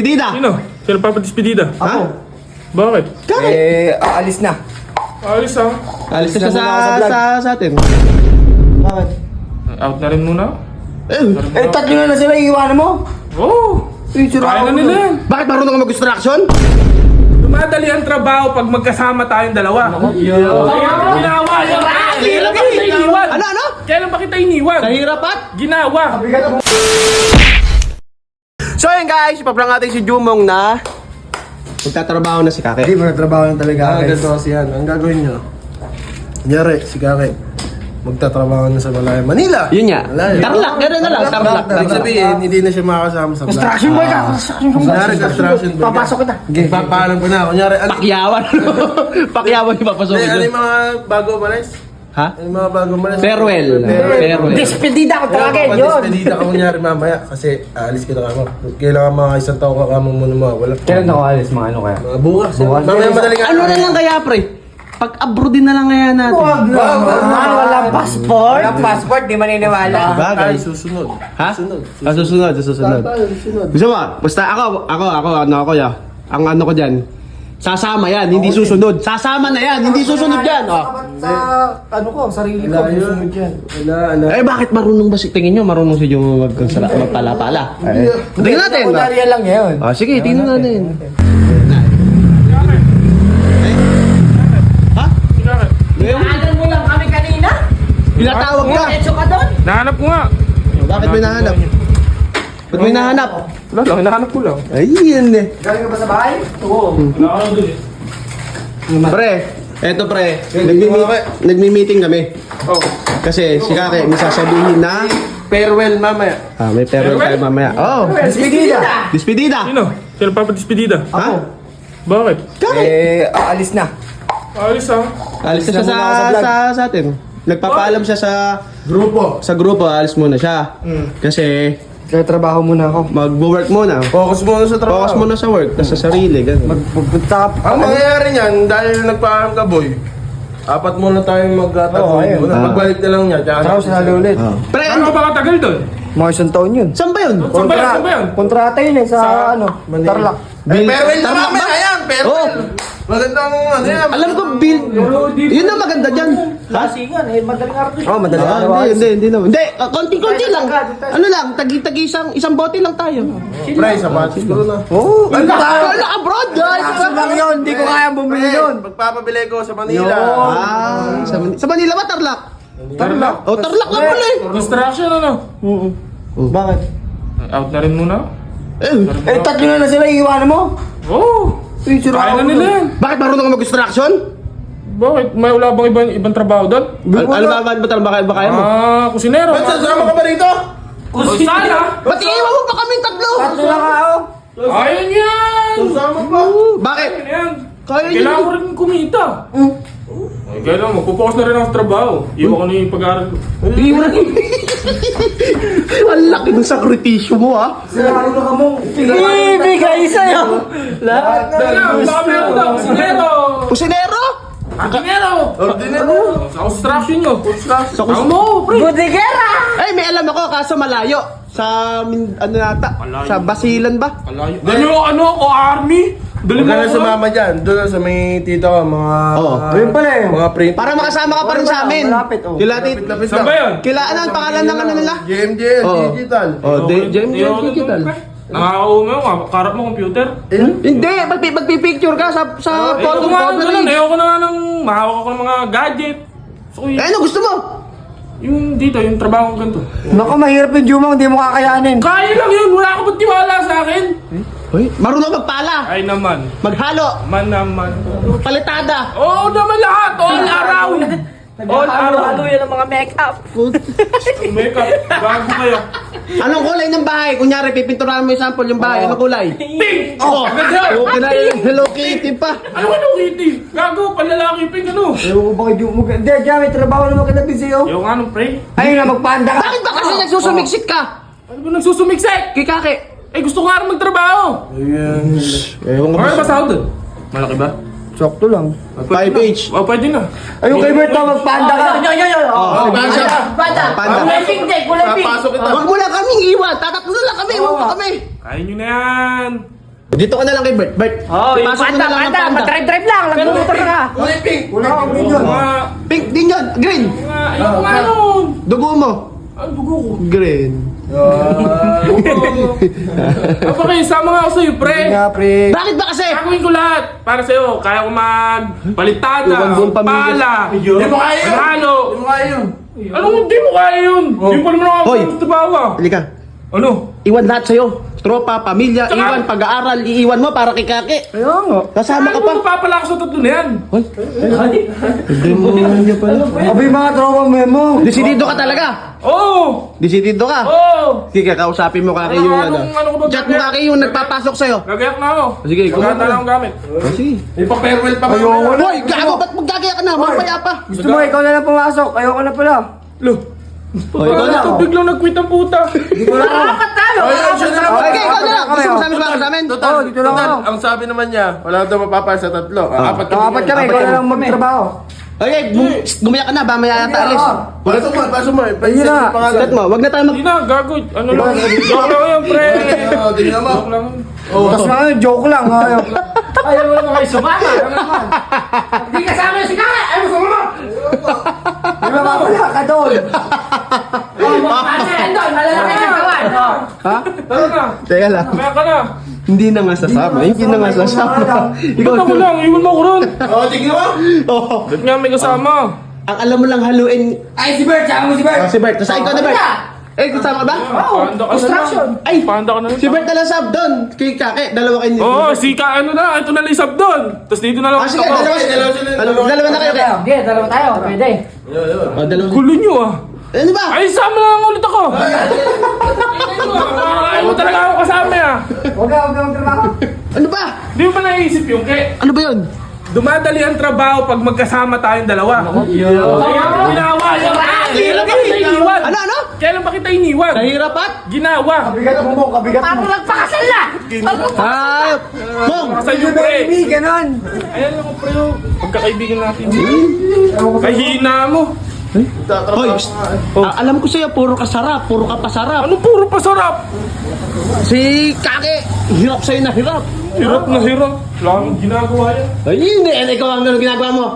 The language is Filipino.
Despedida? Sino? Sino papadespedida? Ha? Bakit? Aalis na. Ayos ah. Alis na siya sa atin. Bakit? Out na rin muna. Tatlo na sila, iiwanan mo. Oo. Kaya na nila yan. Bakit marunong ka mag-construction? Dumadali ang trabaho pag magkasama tayong dalawa. Kaya mo ginawa yun. Kailan ba kita iniwan? Ano? Kailan ba kita iniwan? Kahirap at? Ginawa. So yun guys, ipaprank natin si Jumong na magtatrabaho na si Kake. Hindi, magtatrabaho na talaga. Ganito kasi yan. Ang gagawin nyo, kunyari, si Kake, magtatrabaho na sa Malaya, Manila. Yun nga. Tarlac, gano'n na lang, tarlac. Ibig sabihin, hindi na siya makakasama sa vlog. Construction boy ka! Kunyari, construction boy. Papasok kita. Papaalam ko na. Kunyari, Pakyawan. Pakyawan yung papasukin ano doon. yung mga bago umalis? Ha? Ano yung mga bago umalis? Farewell. Farewell. Despedida ko talaga yun. Despedida ka kunyari mamaya kasi aalis ka na kamo. Kailangan mga isang taon ka kamo muna mawala. Kailan ako alis? Mga ano kaya? Mga bukas. Mamaya madaling Ano na lang kaya pre? Pag abroad din na lang kaya natin. Walang passport? Walang passport, di maniniwala. Bagay. Ay, susunod. Ha? Susunod. Susunod. Gusto mo? Basta ako ya. Ang ano ko dyan, sasama yan, hindi susunod. Sasama na yan, hindi susunod yan. Oh. Sa ano ko, sarili ko, Wala yun. susunod yan. Wala. Eh bakit marunong ba si tingin nyo? Marunong si Jumong magpala-pala. Tingnan natin. Kunwari lang yun. Ah, sige, tingnan natin. Ha? Naanan mo lang kami kanina? Pinatawag ka. Etso ka doon? Nahanap ko nga. Bakit may nahanap? Ba't may nahanap? Wala lang, hinahanap ko lang. Ayun eh. Galing ka ba sa bahay? Oo. Wala ka lang dun eh. Pre, eto pre, nagmi-meeting kami. Oh. Kasi si Kake may sasabihin na Farewell mamaya. may farewell tayo mamaya. Oh, Despedida! despedida. Sino? Sino papadespedida? Ha? Bakit? Kake. Aalis na. Ayos ah. Alis na siya sa atin. Nagpapaalam siya sa grupo, alis muna siya. Kasi Kaya trabaho muna ako. mag-work muna. Focus muna sa trabaho. Focus muna sa work, tas sa sarili, ganun. Magpunta ka. Ang mangyayari niyan, dahil nagpaalam ka boy, apat muna tayong magtatagoy. ayun. Pagbalik na lang niya. Tara, sinalo ulit. Pre, Ano ba katagal doon? Mga isang taon yun. saan ba yun? Saan ba yan? Kontrata yun eh, sa ano, Manila. Tarlac. Farewell na Tama mamaya, ba? ayan, farewell. Oh. Magandang ano yan. Alam ko, build. Yun ang maganda dyan. Ha? Lasingan eh, madaling artist. Oh, Hindi naman. Hindi, konti-konti lang. Ano lang, tagi-tagi isang bote lang tayo. Pre, sapatos ko na. Oh, wala abroad, guys. Kaso lang yun, hindi ko kaya bumili yun. Pagpapabili ko sa Manila. Sa Manila ba, Tarlac? Tarlac. Oh, Tarlac lang pala eh. Construction ano? Bakit? Out na rin muna. Tatlo na sila, iiwanan mo. Oo. Kaya na nila yan. Bakit marunong ka mag-construction? Bakit? May wala bang ibang trabaho doon? Ano ba kaya mo? Kusinero. Ba't sasama ka ba rito? Sana. Ba't iiwan mo pa kaming tatlo? Tatlo lang ako. Ayun yan. Sasama pa. Bakit? Ayun yan. Kaya niyo. Kailangan ko rin kumita. Ay, kaya lang, magpupokus na rin ako sa trabaho. Iwan ko na yung pag-aaral ko. Iiwan. Ang laki ng sakripisyo mo, ha? Sinalo ka mo. Ibigay sa'yo. Lahat Kaya, baka meron daw, kusinero. Kusinero? Kusinero. Ordinary. Sa construction nyo. Construction. Sa Ako mo, pre. Budigera! Ay, may alam ako, kaso malayo. Ano nata? Malayo. Sa Basilan ba? Kalayo. Ano ako, army? Dali Huwag mo ka na ako. sumama dyan. Doon lang sa may tito ko, mga... Oo. Ayun pala eh. Mga print. Para makasama ka pa rin sa amin. Malapit, oh. Kila Lapit Saan ba yun? Kila ano ang pangalan ng ano nila? JMJL, Oo. digital. Oh, JM Digital. Nakakaume mo, karap mo computer. Hindi, magpipicture ka sa Ayoko photo nga ng ganun, gallery. ayoko na nga ng mahawak ako ng mga gadget. So, Eh, ano gusto mo? yung dito, yung trabaho ko ganito. Naku, mahirap yung Jumong, hindi mo kakayanin. Kaya lang yun, wala ka ba't tiwala sa akin? Hoy, marunong magpala. Ay naman, Maghalo. man naman. Palitada. Oo naman lahat, all around. All around. yan ang mga make-up. Makeup, bago kayo. Anong kulay ng bahay? Kunyari, pipinturahan mo yung sample yung bahay. Anong kulay? Pink! Oh, Agad yan! okay na Hello Kitty pa. Ano ka nung kitty? Gago, palalaki pink ano? Ewan ko ba kay Jumong? Hindi, dyan, may trabaho naman ka na busy, oh. Ayaw nga nung pre. Ayun na, magpanda ka. Bakit ba kasi nagsusumiksik ka? Ano ba nagsusumiksek? Kikake. Eh gusto ko nga rin magtrabaho. Ewan ko Ano ba sahod doon? Malaki ba? Sakto lang. 5H. Oh, pwede na. Ayun kay Bert, magpanda ka. Oh, Panda. Panda. Kulay pink din, kulay pink. Papasok kita. Huwag mo lang kaming iwan. Tatatlo na lang kami. Huwag mo kami. Kaya nyo na yan. Dito ka na lang kay Bert. Bert, Oh, yung pasok mo panda, na lang ang panda. panda. Mag-drive lang. Nag-motor ka. Kulay pink! Kulay pink din yun! Mga, Pink din yun. Green. ayoko nga nun. Dugo mo. Ang dugo ko. Green. Okay, sama nga ako sa'yo, pre. Nga, pre. Bakit ba kasi? Gagawin ko lahat para sa'yo. Kaya ko magpalitada, Iwan buong pamilya. pala, Di mo kaya yun! manalo. Di mo kaya yun! Anong hindi mo kaya yun? Hindi pa naman ako Hoy. sa bawa. Halika. Ano? Iwan lahat sa'yo. Tropa, pamilya, Saka- iwan, pag-aaral, iiwan mo para kay Kake. Kaya nga. Kasama ka Ano pa. mo papala ako sa tatlo na yan? Hoy. Hindi mo niya pala. Abi mga tropa mo. Desidido ka talaga. Oo! Desidido ka. Oo! Sige, kausapin mo Kake yung ano. Ano ko ba? Chat mo Kake yung nagpapasok sa'yo. Gagayak na ako. Sige, Gagata na akong gamit. Oh, sige. May pa-farewell pa kayo. Hoy, gago, ba't magkakaya ka na? Mamaya pa. Gusto mo, ikaw na lang pumasok. Ayoko na pala. Lo, Hoy, ikaw na. ito biglang nag-quit ang puta. Nakakakat tayo. Siya na lang. Okay, ikaw na lang. Gusto mo sa amin? Total, Oo, dito lang total, ako. ang sabi naman niya, wala daw mapapal sa tatlo. Apat Apat kami, ikaw na lang magtrabaho. Okay, gumayak ka na. Mamaya yata alis. Pasok mo, pasok mo. Ayun na. Chat mo, wag na tayo mag... Hindi na, gago. Ano lang. Joke lang yan, pre. Tingnan mo. Joke lang. Tapos mga joke lang. Ayaw mo naman kayo sumama. Hindi kasama si Kaka. Ayaw mo sumama. Di ba mapala ka doon? Malalaki ang kawan. Ha? Tara na. Teka lang. Kaya ka na. Hindi na nga sasama. Hindi na nga sasama. Ikaw Ikaw mo lang. Iwan mo ko ron. Tingnan mo. Oo. Ba't nga may kasama? Ang alam mo lang haluin. Ay, si Bert. Saka mo si Bert. Si Bert. Tapos ikaw na Bert. Eh, kasama ka ba? Panda ka na lang. Ay, Panda ka na lang. si Bert na lang sab doon. Kay Kake. Dalawa kayo. Oo, si Ka, ano na. Ito na lisab doon. Tapos dito na lang. Ah, sige. ako. Dalawa na kayo. Kaya. Hindi, dalawa tayo. Pwede. Oh, dalawa. Gulo nyo ah. Ano ba? Ay, sama lang ulit ako. Ayaw mo talaga ako kasama ah. Huwag ka magtrabaho. Ano ba? Di mo ba naisip yung kay? Ano ba yun? Dumadali ang trabaho pag magkasama tayong dalawa. Kaya mo ginawa yan. Kailan ba kita iniwan? Ano? Kailan ba kita iniwan? Kahirap at? Ginawa. Kabigat mo mo, kabigat mo. Nagpakasal na! Ah! Mong! Sa iyo, pre. Hindi, ganon. Ayan lang, pre. oh. Pagkakaibigan natin. Kahina mo. Hoy! Alam ko sa'yo, puro ka sarap, puro ka pasarap. Ano puro pasarap? Si Kake, hirap sa'yo na hirap. Hirap na hirap. Wala akong ginagawa yan. Ay, hindi. Ikaw ang ganun ginagawa mo.